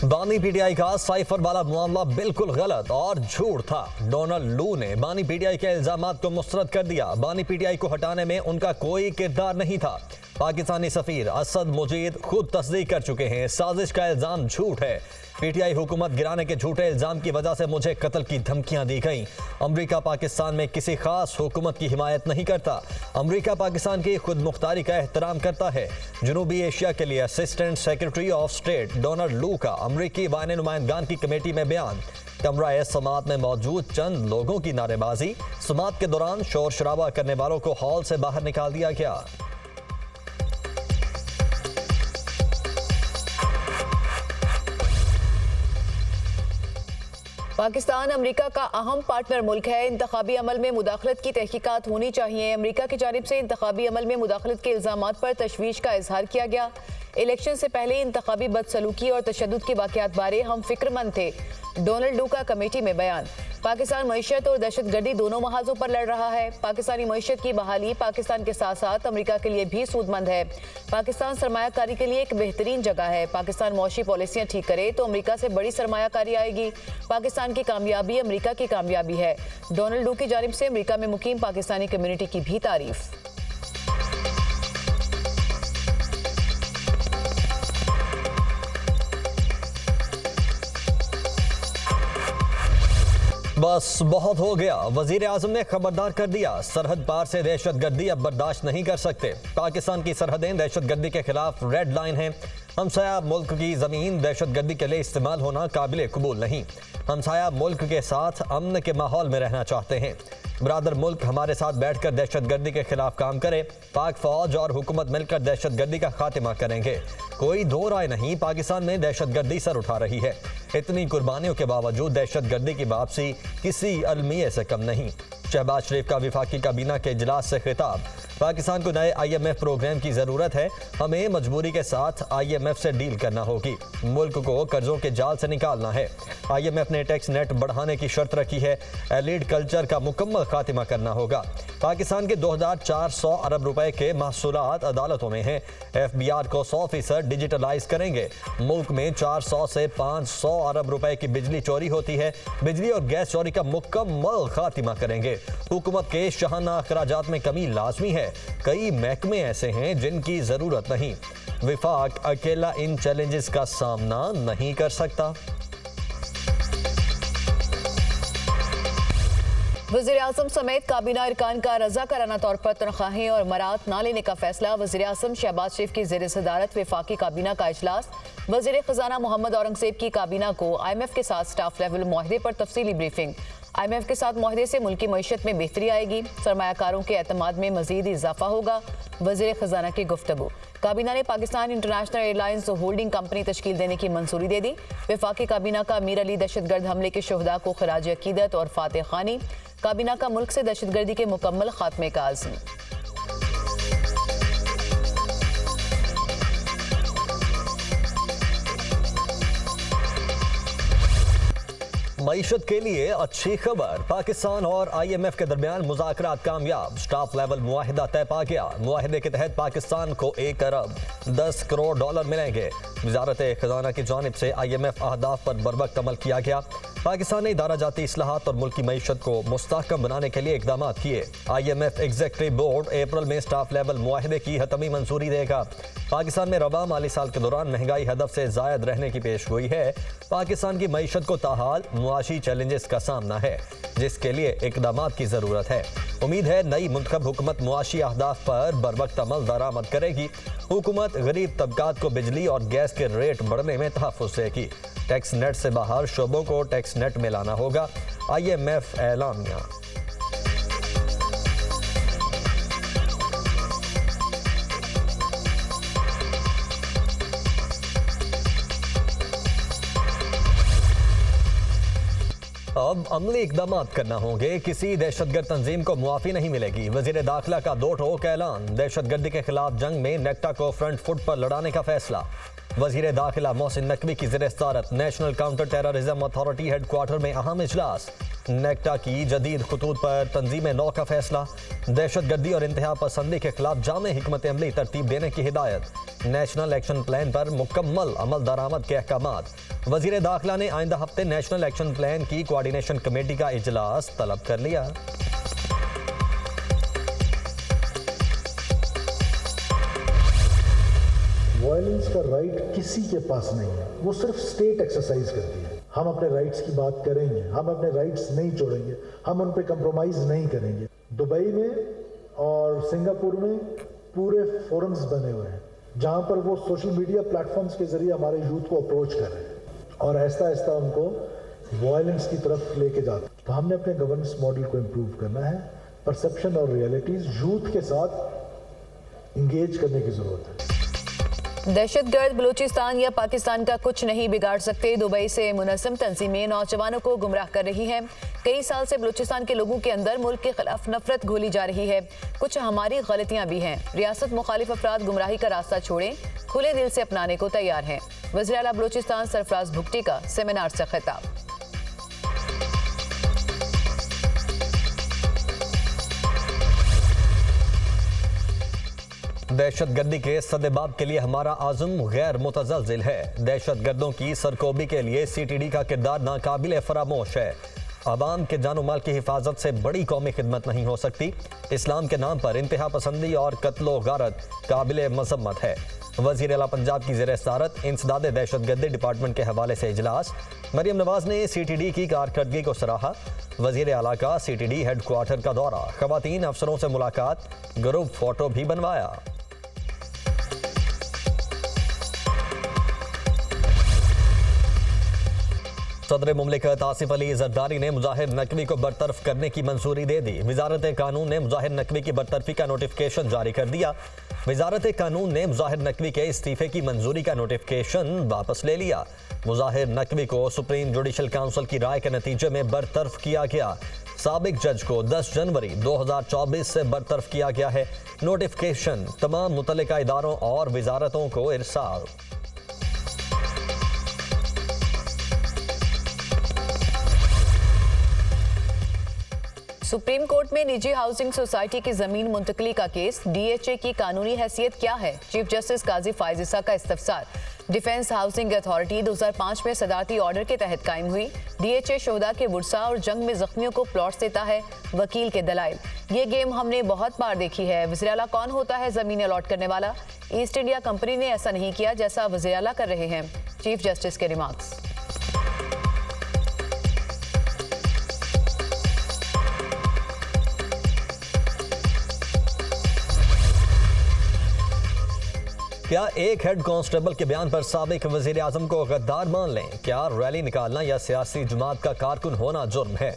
बानी पीटीआई का साइफर वाला मामला बिल्कुल गलत और झूठ था। डोनाल्ड लू ने बानी पीटीआई के इल्जामात को मुस्तरद कर दिया। बानी पीटीआई को हटाने में उनका कोई किरदार नहीं था। पाकिस्तानी सफीर असद मुजीद खुद तस्दीक कर चुके हैं, साजिश का इल्जाम झूठ है। पीटीआई हुकूमत गिराने के झूठे इल्जाम की वजह से मुझे कत्ल की धमकियां दी गईं। अमेरिका पाकिस्तान में किसी खास हुकूमत की हिमायत नहीं करता। अमेरिका पाकिस्तान की खुद मुख्तारी का एहतराम करता है। जनूबी एशिया के लिए assistant secretary of state Donald लू का अमरीकी बायने नुमाइंदगान की कमेटी में बयान। कमरा समात में मौजूद चंद लोगों की नारेबाजी। समात के दौरान शोर शराबा करने वालों को हॉल से बाहर निकाल दिया गया। पाकिस्तान अमेरिका का अहम पार्टनर मुल्क है। इंतखाबी अमल में मुदाखलत की तहकीकात होनी चाहिए। अमेरिका की जानिब से इंतखाबी अमल में मुदाखलत के इल्जामात पर तशवीश का इजहार किया गया। इलेक्शन से पहले इंतखाबी बदसलूकी और तशद्दुद के वाक़यात बारे हम फिक्रमंद थे। डोनाल्ड लू का कमेटी में बयान। पाकिस्तान मईशत और दहशतगर्दी दोनों महाजों पर लड़ रहा है। पाकिस्तानी मईशत की बहाली पाकिस्तान के साथ साथ अमेरिका के लिए भी सूदमंद है। पाकिस्तान सरमायाकारी के लिए एक बेहतरीन जगह है। पाकिस्तान मौशी पॉलिसियाँ ठीक करे तो अमेरिका से बड़ी सरमायाकारी आएगी। पाकिस्तान की कामयाबी अमेरिका की कामयाबी है। डोनाल्ड लू की जानिब से अमेरिका में मुकीम पाकिस्तानी कम्युनिटी की भी तारीफ। बस बहुत हो गया, वजीर आजम ने खबरदार कर दिया। सरहद पार से दहशतगर्दी अब बर्दाश्त नहीं कर सकते। पाकिस्तान की सरहदें दहशतगर्दी के खिलाफ रेड लाइन हैं। हमसाया मुल्क की जमीन दहशतगर्दी के लिए इस्तेमाल होना काबिल कबूल नहीं। हमसाया मुल्क के साथ अमन के माहौल में रहना चाहते हैं। ब्रादर मुल्क हमारे साथ बैठकर दहशतगर्दी के खिलाफ काम करे। पाक फौज और हुकूमत मिलकर दहशतगर्दी का खात्मा करेंगे। कोई दो राय नहीं, पाकिस्तान में दहशतगर्दी सर उठा रही है। इतनी कुर्बानियों के बावजूद दहशतगर्दी की वापसी किसी अलमिये से कम नहीं। शहबाज शरीफ का विफाकी काबीना के इजलास से खिताब। पाकिस्तान को नए IMF प्रोग्राम की ज़रूरत है। हमें मजबूरी के साथ IMF से डील करना होगी। मुल्क को कर्जों के जाल से निकालना है। IMF ने टैक्स नेट बढ़ाने की शर्त रखी है। एलिड कल्चर का मुकम्मल खात्मा करना होगा। पाकिस्तान के 2400 अरब रुपए के महसूलात अदालतों में हैं। FBR को 100% डिजिटलाइज करेंगे। मुल्क में 400 से 500 अरब रुपए की बिजली चोरी होती है। बिजली और गैस चोरी का मुकम्मल खात्मा करेंगे। हुकूमत के शाहाना अखराजात में कमी लाजमी है। कई महकमे ऐसे हैं जिनकी जरूरत नहीं। विफाक अकेला इन चैलेंजेस का सामना नहीं कर सकता। वज़ीर आज़म समेत काबीना अरकान का रज़ाकाराना तौर पर तनख्वाहें और मरात न लेने का फैसला। वज़ीर आज़म शहबाज शरीफ की ज़ेर सदारत वफाकी काबीना का इजलास। वज़ीर ख़जाना मोहम्मद औरंगज़ेब की काबीना को IMF के साथ स्टाफ लेवल मुआहदे पर तफसीली ब्रीफिंग। IMF के साथ मुआहदे से मुल्की मईशत में बेहतरी आएगी। सरमायाकारों के एतमाद में मजीद इजाफा होगा। वज़ीर ख़जाना की गुफ्तगू। काबीना ने Pakistan international airlines holding company तश्कील देने की मंजूरी दे दी। वफाकी काबीना का अमीर अली दहशतगर्द हमले के शहदा को खराज अकीदत और फातह खानी। काबीना का मुल्क से दहशतगर्दी के मुकम्मल खात्मे का आज़म। मईशत के लिए अच्छी खबर। पाकिस्तान और IMF के दरमियान मुज़ाकरात कामयाब। स्टाफ लेवल मुआहिदा तय पा गया। मुआहिदे के तहत पाकिस्तान को 1 अरब 10 करोड़ डॉलर मिलेंगे। वज़ारत ख़जाना की जानिब से IMF अहदाफ पर बरवक्त अमल किया गया। पाकिस्तान ने इदारा जाती इस्लाहात और मुल्की मईशत को मुस्तहकम बनाने के लिए इक़दामात किए। IMF एग्जीक्यूटिव बोर्ड अप्रैल में स्टाफ लेवल मुआहिदे की हतमी मंजूरी देगा। पाकिस्तान में रवा माली साल के दौरान महंगाई हदफ से ज़ायद रहने की पेशगोई है। पाकिस्तान की मईशत को ताहाल मुआशी चैलेंजेस का सामना है, जिसके लिए इक़दामात की ज़रूरत है। उम्मीद है नई मुंतखब हुकूमत मुआशी अहदाफ पर बरवक्त अमल दरामद करेगी। हुकूमत गरीब तबकात को बिजली और गैस के रेट बढ़ने में तहफ़्फ़ुज़ देगी। टैक्स नेट से बाहर शोबों को टैक्स नेट में लाना होगा। IMF ऐलानिया। अब अमली इक़दामात करना होंगे। किसी दहशतगर्द तंजीम को मुआफ़ी नहीं मिलेगी। वज़ीर दाखिला का 2 टोक ऐलान। दहशतगर्दी के खिलाफ जंग में नेक्टा को फ्रंट फुट पर लड़ाने का फैसला। वज़ीर दाखिला मोहसिन नकवी की ज़ेर सदारत national counter terrorism authority headquarter में अहम इजलास। नेक्टा की जदीद खतूत पर तंजीम नौ का फैसला। दहशतगर्दी और इंतहा पसंदी के खिलाफ जामे हिकमत अमली तरतीब देने की हिदायत। नेशनल एक्शन प्लान पर मुकम्मल अमल दरामद के अहकामात। वजीर दाखिला ने आइंदा हफ्ते नेशनल एक्शन प्लान की कोऑर्डिनेशन कमेटी का इजलास तलब कर लिया। वायलेंस का राइट किसी के पास नहीं है, वो सिर्फ स्टेट एक्सरसाइज करती है। हम अपने राइट्स की बात करेंगे, हम अपने राइट्स नहीं छोड़ेंगे, हम उन पे कंप्रोमाइज नहीं करेंगे। दुबई में और सिंगापुर में पूरे फोरम्स बने हुए हैं जहां पर वो सोशल मीडिया प्लेटफॉर्म्स के जरिए हमारे यूथ को अप्रोच कर रहे हैं और आहिस्ता आहिस्ता उनको वायलेंस की तरफ लेके जाते हैं। तो हमने अपने गवर्नेंस मॉडल को इम्प्रूव करना है। परसेप्शन और रियलिटीज यूथ के साथ इंगेज करने की जरूरत है। दहशतगर्द बलूचिस्तान या पाकिस्तान का कुछ नहीं बिगाड़ सकते। दुबई से मुनज़्ज़म तंजीमें नौजवानों को गुमराह कर रही हैं। कई साल से बलूचिस्तान के लोगों के अंदर मुल्क के खिलाफ नफरत घोली जा रही है। कुछ हमारी गलतियां भी हैं। रियासत मुखालिफ अफराद गुमराही का रास्ता छोड़ें, खुले दिल से अपनाने को तैयार हैं। वज़ीर आला बलूचिस्तान सरफराज भुगटी का सेमिनार से खिताब। दहशतगर्दी के सद्देबाब के लिए हमारा आज़म गैर मुतज़लज़िल है। दहशतगर्दों की सरकोबी के लिए CTD का किरदार नाकाबिल फरामोश है। अवाम के जानो माल की हिफाजत से बड़ी कौमी खिदमत नहीं हो सकती। इस्लाम के नाम पर इंतहा पसंदी और कत्लो गारत काबिल मज़म्मत है। वज़ीर आला पंजाब की ज़ेर सदारत इंसदाद दहशतगर्दी डिपार्टमेंट के हवाले से इजलास। मरियम नवाज ने CTD की कारकर्दगी को सराहा। वज़ीर आला का CTD हेडक्वार्टर का दौरा, ख़वातीन अफसरों से मुलाकात, ग्रुप फोटो भी बनवाया। सदर मुमलिकत आसिफ अली जरदारी ने मुजाहिर नकवी को बरतरफ करने की मंजूरी दे दी। वजारत कानून ने मुजाहिर नकवी की बरतरफी का नोटिफिकेशन जारी कर दिया। वजारत कानून ने मुजाहिर नकवी के इस्तीफे की मंजूरी का नोटिफिकेशन वापस ले लिया। मुजाहिर नकवी को सुप्रीम जुडिशल काउंसिल की राय के नतीजे में बरतरफ किया गया। साबिक जज को 10 जनवरी 2024 से बरतरफ किया गया है। नोटिफिकेशन तमाम मुतल्लिका इदारों और वजारतों को इरसाल। सुप्रीम कोर्ट में निजी हाउसिंग सोसाइटी की जमीन मुंतकली का केस। DHA की कानूनी हैसियत क्या है? चीफ जस्टिस काजी फायज ईसा का इस्तफसार। डिफेंस हाउसिंग अथॉरिटी 2005 में सदारती ऑर्डर के तहत कायम हुई। DHA शोहदा के वुरसा और जंग में जख्मियों को प्लॉट्स देता है। वकील के दलाइल, ये गेम हमने बहुत बार देखी है। वज़ीर आला कौन होता है जमीन अलॉट करने वाला? ईस्ट इंडिया कंपनी ने ऐसा नहीं किया जैसा वज़ीर आला कर रहे हैं। चीफ जस्टिस के रिमार्क्स। क्या एक हेड कांस्टेबल के बयान पर साबिक वजीर आजम को गद्दार मान लें? क्या रैली निकालना या सियासी जमात का कारकुन होना जुर्म है?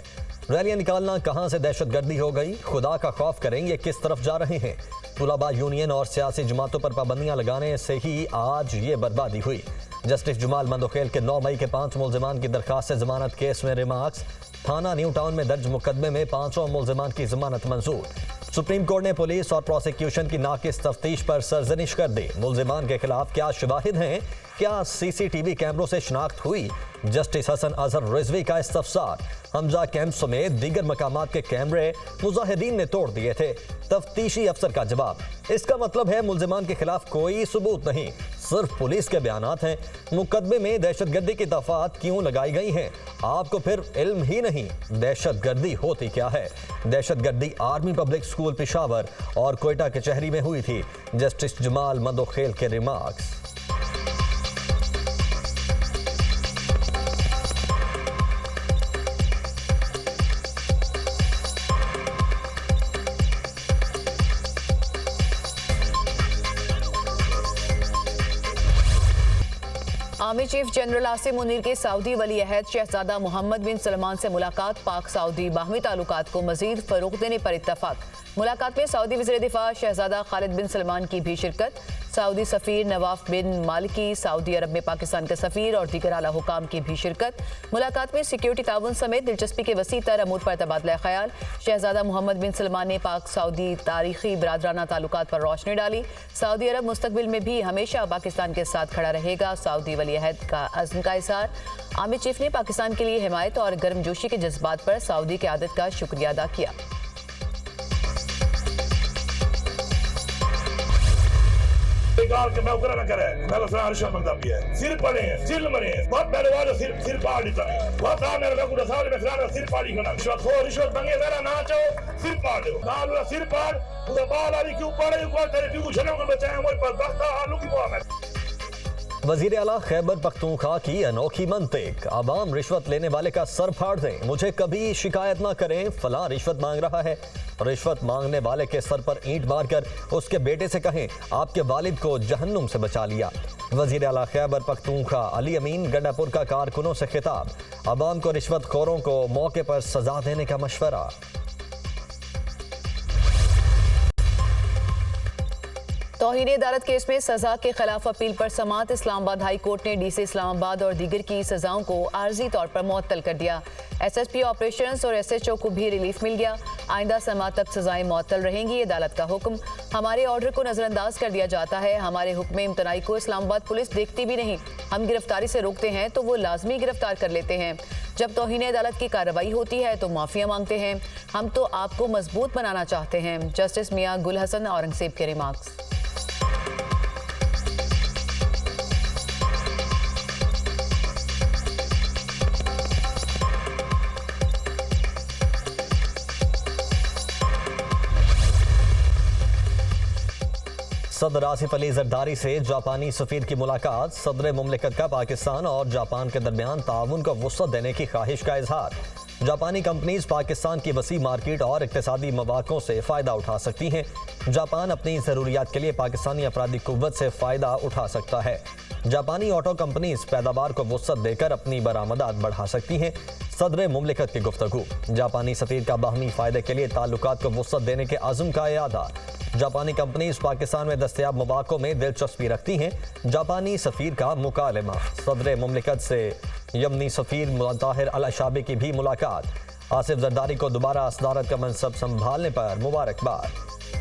रैलियां निकालना कहां से दहशतगर्दी हो गई? खुदा का खौफ करें, ये किस तरफ जा रहे हैं? तुलबा यूनियन और सियासी जमातों पर पाबंदियां लगाने से ही आज ये बर्बादी हुई। जस्टिस जमाल मंदोखेल के 9 मई के 5 मुलजिमान की दरखास्त से जमानत केस में रिमार्क्स। थाना न्यू टाउन में दर्ज मुकदमे में 5 मुलजिमान की जमानत मंजूर। सुप्रीम कोर्ट ने पुलिस और प्रोसिक्यूशन की नाकिस तफ्तीश पर सरजनिश कर दी। मुलजिमान के खिलाफ क्या शवाहिद हैं? क्या CCTV कैमरों से शनाख्त हुई? जस्टिस हसन अजहर रिजवी का इस्तफसार। हमजा कैंप समेत दीगर मकामात के कैमरे मुजाहिदीन ने तोड़ दिए थे। तफ्तीशी अफसर का जवाब, इसका मतलब है मुलजिमान के खिलाफ कोई सबूत नहीं, सिर्फ पुलिस के बयानात हैं। मुकदमे में दहशतगर्दी की दफात क्यों लगाई गई हैं? आपको फिर इल्म ही नहीं दहशतगर्दी होती क्या है। दहशतगर्दी आर्मी पब्लिक स्कूल पेशावर और कोयटा कचहरी में हुई थी। जस्टिस जमाल मंदोखेल के remarks. Army chief general Asim Munir के सऊदी वली अहद शहजादा मोहम्मद बिन सलमान से मुलाकात। पाक सऊदी बाहमी ताल्लुकात को मजीद फरोग देने पर इत्तफाक। मुलाकात में सऊदी वज़ीर दिफा शहजादा खालिद बिन सलमान की भी शिरकत। सऊदी सफ़ीर नवाफ बिन मालिकी, सऊदी अरब में पाकिस्तान के सफ़ीर और दीगर आला हुकाम की भी शिरकत। मुलाकात में सिक्योरिटी ताउन समेत दिलचस्पी के वसी तर अमूर पर तबादला ख्याल। शहजादा मोहम्मद बिन सलमान ने पाक सऊदी तारीखी बरादराना ताल्लुकात पर रोशनी डाली। सऊदी अरब मुस्तकबिल में भी हमेशा पाकिस्तान के साथ खड़ा रहेगा, सऊदी वली अहद का अज़्म का इज़हार। आमिर चीफ ने पाकिस्तान के लिए हिमायत और गर्मजोशी के जज्बात पर सऊदी क़यादत का शुक्रिया अदा किया। के मैं उकरा ना करे मैं बस रिश्वत मांगता भी है सिर पड़े हैं सिर मरे हैं बहुत पहले वाले सिर पाड़ी था बहुत सामने मैं को साल में फिर सिर पाड़ी करना रिश्वत मांगे जरा ना चाहो सिर पाड़ दो ना सिर पाड़ पूरा बाल आदि क्यों पड़े ऊपर तेरे क्यों छने को बचाए मोर पर बख्ता आलू की बुआ में। वजीर आला खैबर पख्तूनख्वा की अनोखी मंतिक, आवाम रिश्वत लेने वाले का सर फाड़ दें, मुझे कभी शिकायत ना करें, फलां रिश्वत मांग रहा है। रिश्वत मांगने वाले के सर पर ईंट मारकर उसके बेटे से कहें आपके वालिद को जहन्नुम से बचा लिया। वजीर आला खैबर पख्तूनख्वा अली अमीन गंडापुर का कारकुनों से खिताब, आवाम को रिश्वत खोरों को मौके पर सजा देने का मशवरा। तौहीन अदालत केस में सजा के खिलाफ अपील पर समाअत। इस्लामाबाद हाई कोर्ट ने डीसी इस्लामाबाद और दीगर की सजाओं को आर्जी तौर पर मुअत्तल कर दिया। एसएसपी ऑपरेशंस और एसएचओ को भी रिलीफ मिल गया। आइंदा समाअत तक सजाएं मुअत्तल रहेंगी, अदालत का हुक्म। हमारे ऑर्डर को नजरअंदाज कर दिया जाता है, हमारे हुक्म इम्तनाई को इस्लामाबाद पुलिस देखती भी नहीं। हम गिरफ्तारी से रोकते हैं तो वो लाजमी गिरफ्तार कर लेते हैं। जब तौहीन अदालत की कार्रवाई होती है तो माफिया मांगते हैं। हम तो आपको मजबूत बनाना चाहते हैं। जस्टिस मियां गुल हसन औरंगजेब के रिमार्क्स। सदर आसिफ अली जरदारी से जापानी सफीर की मुलाकात। सदर मुमलिकत का पाकिस्तान और जापान के दरमियान ताउन को वुसअत देने की ख्वाहिश का इजहार। जापानी कंपनीज पाकिस्तान की वसी मार्केट और इक्तिसादी मौक़ों से फ़ायदा उठा सकती हैं। जापान अपनी ज़रूरियात के लिए पाकिस्तानी अफरादी कुव्वत से फ़ायदा उठा सकता है। जापानी ऑटो कंपनीज पैदावार को वुसअत देकर अपनी बरामदात बढ़ा सकती हैं। सदर मुमलिकत की गुफ्तगू। जापानी सफीर का बाहमी फ़ायदे के लिए ताल्लुकात को वुसअत देने के अज़्म का इरादा। जापानी कंपनीज पाकिस्तान में दस्तयाब मौक़ों में दिलचस्पी रखती हैं। जापानी सफ़ीर का मुकालमा। सदर मुमलिकत से यमनी सफ़ीर ताहिर अल अशाबी की भी मुलाकात। आसिफ जरदारी को दोबारा सदारत का मनसब संभालने पर मुबारकबाद।